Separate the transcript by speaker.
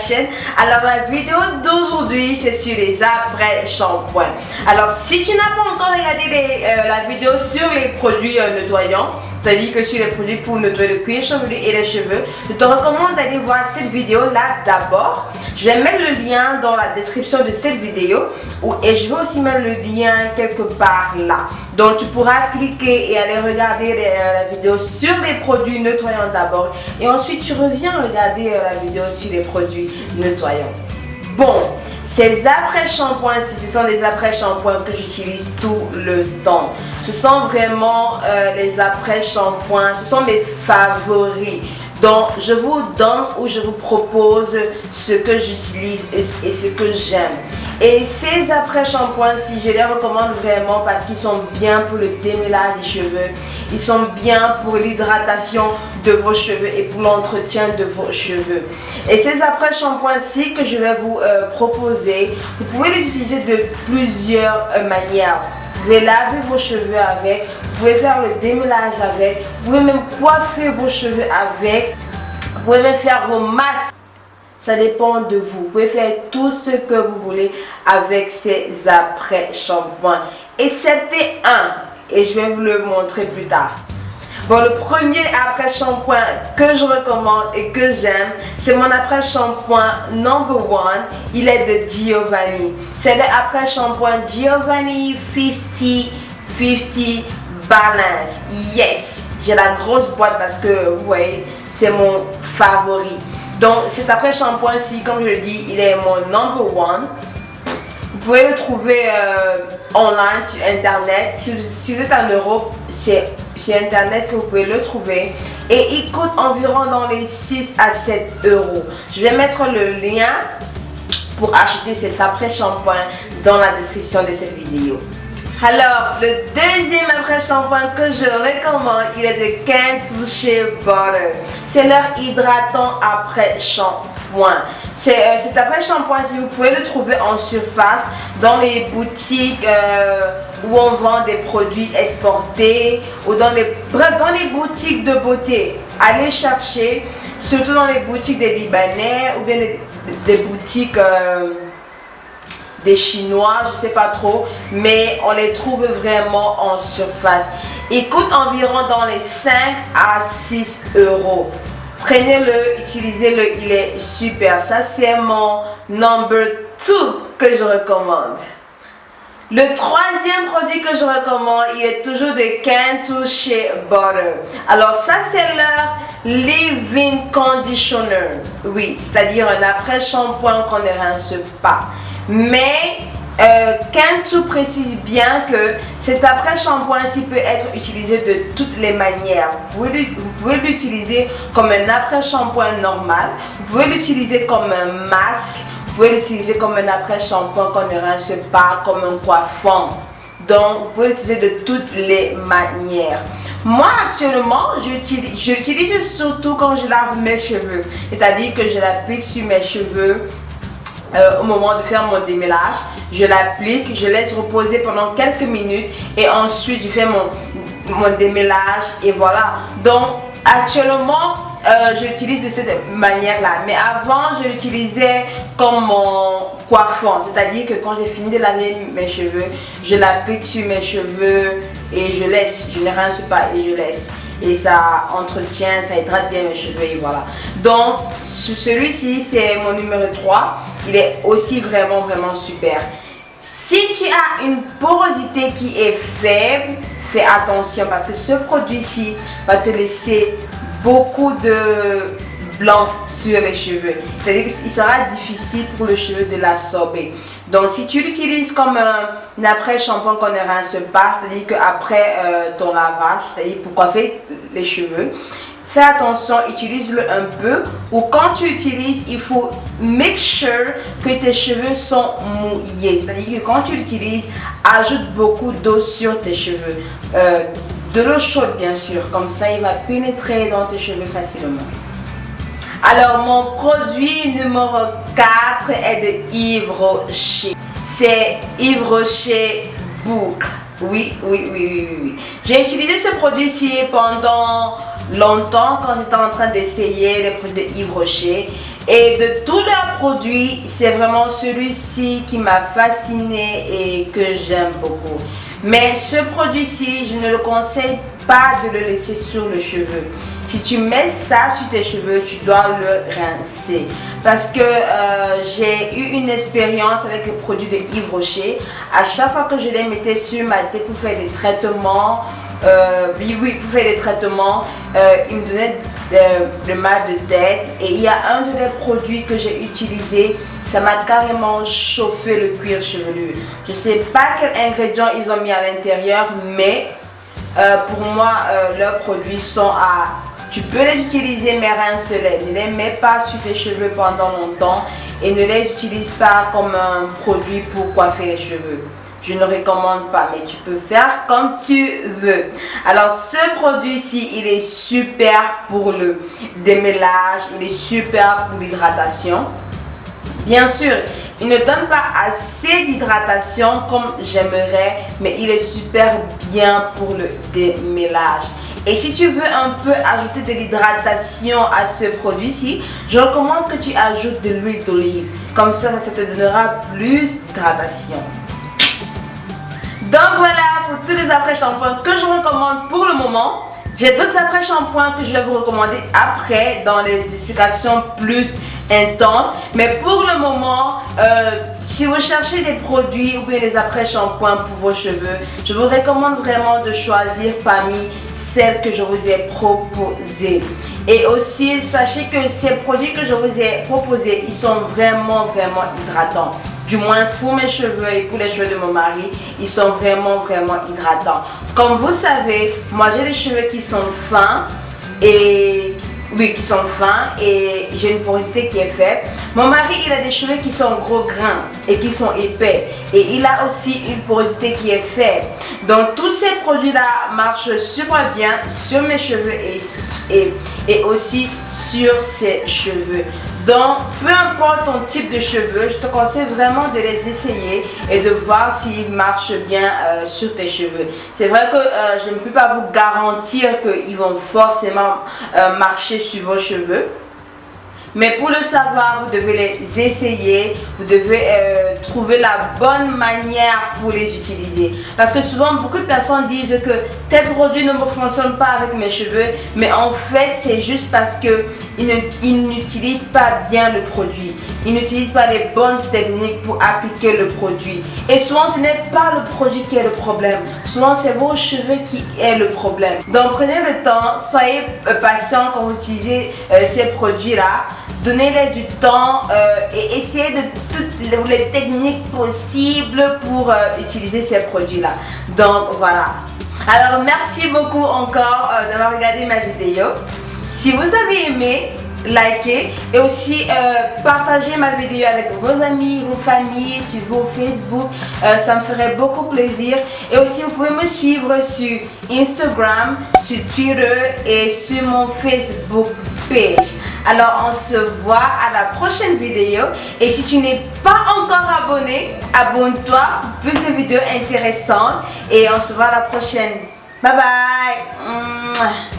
Speaker 1: chaîne. Alors la vidéo d'aujourd'hui c'est sur les après-shampoings. Alors si tu n'as pas encore regardé la vidéo sur les produits nettoyants, c'est-à-dire que sur les produits pour nettoyer le cuir chevelu et les cheveux, je te recommande d'aller voir cette vidéo là d'abord. Je vais mettre le lien dans la description de cette vidéo et je vais aussi mettre le lien quelque part là. Donc tu pourras cliquer et aller regarder la vidéo sur les produits nettoyants d'abord et ensuite tu reviens regarder la vidéo sur les produits nettoyants. Bon, ces après-shampoings, ce sont des après-shampoings que j'utilise tout le temps. Ce sont vraiment les après-shampoings, ce sont mes favoris. Donc je vous donne ou je vous propose ce que j'utilise et ce que j'aime. Et ces après-shampoings-ci, je les recommande vraiment parce qu'ils sont bien pour le démêlage des cheveux. Ils sont bien pour l'hydratation de vos cheveux et pour l'entretien de vos cheveux. Et ces après-shampoings-ci que je vais vous proposer, vous pouvez les utiliser de plusieurs manières. Vous pouvez laver vos cheveux avec, vous pouvez faire le démêlage avec, vous pouvez même coiffer vos cheveux avec, vous pouvez même faire vos masques. Ça dépend de vous. Vous pouvez faire tout ce que vous voulez avec ces après-shampoings. Excepté un, et je vais vous le montrer plus tard. Bon, le premier après-shampoing que je recommande et que j'aime, c'est mon après-shampoing number one. Il est de Giovanni. C'est le après-shampoing Giovanni 50-50 Balance. Yes! J'ai la grosse boîte parce que, vous voyez, c'est mon favori. Donc cet après-shampoing-ci, comme je le dis, il est mon number one. Vous pouvez le trouver online sur internet. Si vous êtes en Europe, c'est sur internet que vous pouvez le trouver. Et il coûte environ dans les 6 à 7 euros. Je vais mettre le lien pour acheter cet après-shampoing dans la description de cette vidéo. Alors, le deuxième après-shampoing que je recommande, il est de Cantu Shea Butter. C'est leur hydratant après-shampoing. Cet après-shampoing, si vous pouvez le trouver en surface, dans les boutiques où on vend des produits exportés, ou dans les boutiques de beauté. Allez chercher, surtout dans les boutiques des Libanais, ou bien des boutiques... des Chinois, je sais pas trop, mais on les trouve vraiment en surface. Il coûte environ dans les 5 à 6 euros. Prenez-le, utilisez-le, il est super. Ça c'est mon number 2 que je recommande. Le troisième produit que je recommande, il est toujours de Cantu Shea Butter. Alors ça c'est leur Leave-In Conditioner. Oui, c'est-à-dire un après-shampoing qu'on ne rince pas. Mais Cantu précise bien que cet après-shampoing-ci peut être utilisé de toutes les manières. Vous pouvez l'utiliser comme un après-shampoing normal, vous pouvez l'utiliser comme un masque, vous pouvez l'utiliser comme un après-shampoing qu'on ne rince pas, comme un coiffant. Donc vous pouvez l'utiliser de toutes les manières. Moi actuellement, je l'utilise surtout quand je lave mes cheveux. C'est-à-dire que je l'applique sur mes cheveux. Au moment de faire mon démêlage, je l'applique, je laisse reposer pendant quelques minutes et ensuite je fais mon démêlage et voilà. Donc actuellement je l'utilise de cette manière là, mais avant je l'utilisais comme mon coiffant, c'est à dire que quand j'ai fini de laver mes cheveux, je l'applique sur mes cheveux et je laisse, je ne rince pas et je laisse. Et ça entretient, ça hydrate bien mes cheveux et voilà. Donc celui-ci c'est mon numéro 3. Il est aussi vraiment super. Si tu as une porosité qui est faible, fais attention parce que ce produit-ci va te laisser beaucoup de blanc sur les cheveux. C'est-à-dire qu'il sera difficile pour le cheveu de l'absorber. Donc si tu l'utilises comme un après-shampoing qu'on ne rince pas, c'est-à-dire qu'après ton lavage, c'est-à-dire pour coiffer les cheveux, fais attention, utilise-le un peu. Ou quand tu utilises, il faut make sure que tes cheveux sont mouillés. C'est-à-dire que quand tu l'utilises, ajoute beaucoup d'eau sur tes cheveux. De l'eau chaude bien sûr, comme ça il va pénétrer dans tes cheveux facilement. Alors mon produit numéro 4 est de Yves Rocher. C'est Yves Rocher Book. Oui. J'ai utilisé ce produit-ci pendant longtemps quand j'étais en train d'essayer les produits de Yves Rocher. Et de tous leurs produits, c'est vraiment celui-ci qui m'a fasciné et que j'aime beaucoup. Mais ce produit-ci, je ne le conseille pas de le laisser sur le cheveu. Si tu mets ça sur tes cheveux, tu dois le rincer. Parce que j'ai eu une expérience avec les produits de Yves Rocher. À chaque fois que je les mettais sur ma tête pour faire des traitements, pour faire des traitements, il me donnait le mal de tête. Et il y a un de les produits que j'ai utilisé, ça m'a carrément chauffé le cuir chevelu. Je ne sais pas quels ingrédients ils ont mis à l'intérieur, mais pour moi, leurs produits sont à... Tu peux les utiliser mais rince-les. Ne les mets pas sur tes cheveux pendant longtemps et ne les utilise pas comme un produit pour coiffer les cheveux. Je ne recommande pas, mais tu peux faire comme tu veux. Alors ce produit-ci, il est super pour le démêlage, il est super pour l'hydratation. Bien sûr, il ne donne pas assez d'hydratation comme j'aimerais, mais il est super bien pour le démêlage. Et si tu veux un peu ajouter de l'hydratation à ce produit-ci, je recommande que tu ajoutes de l'huile d'olive. Comme ça te donnera plus d'hydratation. Donc voilà pour tous les après-shampoings que je recommande pour le moment. J'ai d'autres après-shampoings que je vais vous recommander après dans les explications plus intenses. Mais pour le moment, si vous cherchez des produits ou bien des après-shampoings pour vos cheveux, je vous recommande vraiment de choisir parmi celles que je vous ai proposées. Et aussi, sachez que ces produits que je vous ai proposés, ils sont vraiment hydratants. Du moins pour mes cheveux et pour les cheveux de mon mari, ils sont vraiment hydratants. Comme vous savez, moi j'ai des cheveux qui sont fins et j'ai une porosité qui est faible. Mon mari, il a des cheveux qui sont gros grains et qui sont épais. Et il a aussi une porosité qui est faible. Donc tous ces produits-là marchent super bien sur mes cheveux et aussi sur ses cheveux. Donc, peu importe ton type de cheveux, je te conseille vraiment de les essayer et de voir s'ils marchent bien sur tes cheveux. C'est vrai que je ne peux pas vous garantir qu'ils vont forcément marcher sur vos cheveux. Mais pour le savoir, vous devez les essayer, vous devez trouver la bonne manière pour les utiliser. Parce que souvent, beaucoup de personnes disent que tel produit ne me fonctionne pas avec mes cheveux, mais en fait, c'est juste parce qu'ils n'utilisent pas bien le produit. Ils n'utilisent pas les bonnes techniques pour appliquer le produit. Et souvent, ce n'est pas le produit qui est le problème. Souvent, c'est vos cheveux qui est le problème. Donc, prenez le temps, soyez patient quand vous utilisez ces produits-là. Donnez-les du temps et essayez de toutes les techniques possibles pour utiliser ces produits-là. Donc voilà. Alors merci beaucoup encore d'avoir regardé ma vidéo. Si vous avez aimé, likez et aussi partagez ma vidéo avec vos amis, vos familles, sur vos Facebook. Ça me ferait beaucoup plaisir. Et aussi vous pouvez me suivre sur Instagram, sur Twitter et sur mon Facebook page. Alors on se voit à la prochaine vidéo et si tu n'es pas encore abonné, abonne-toi pour plus de vidéos intéressantes et on se voit à la prochaine. Bye bye.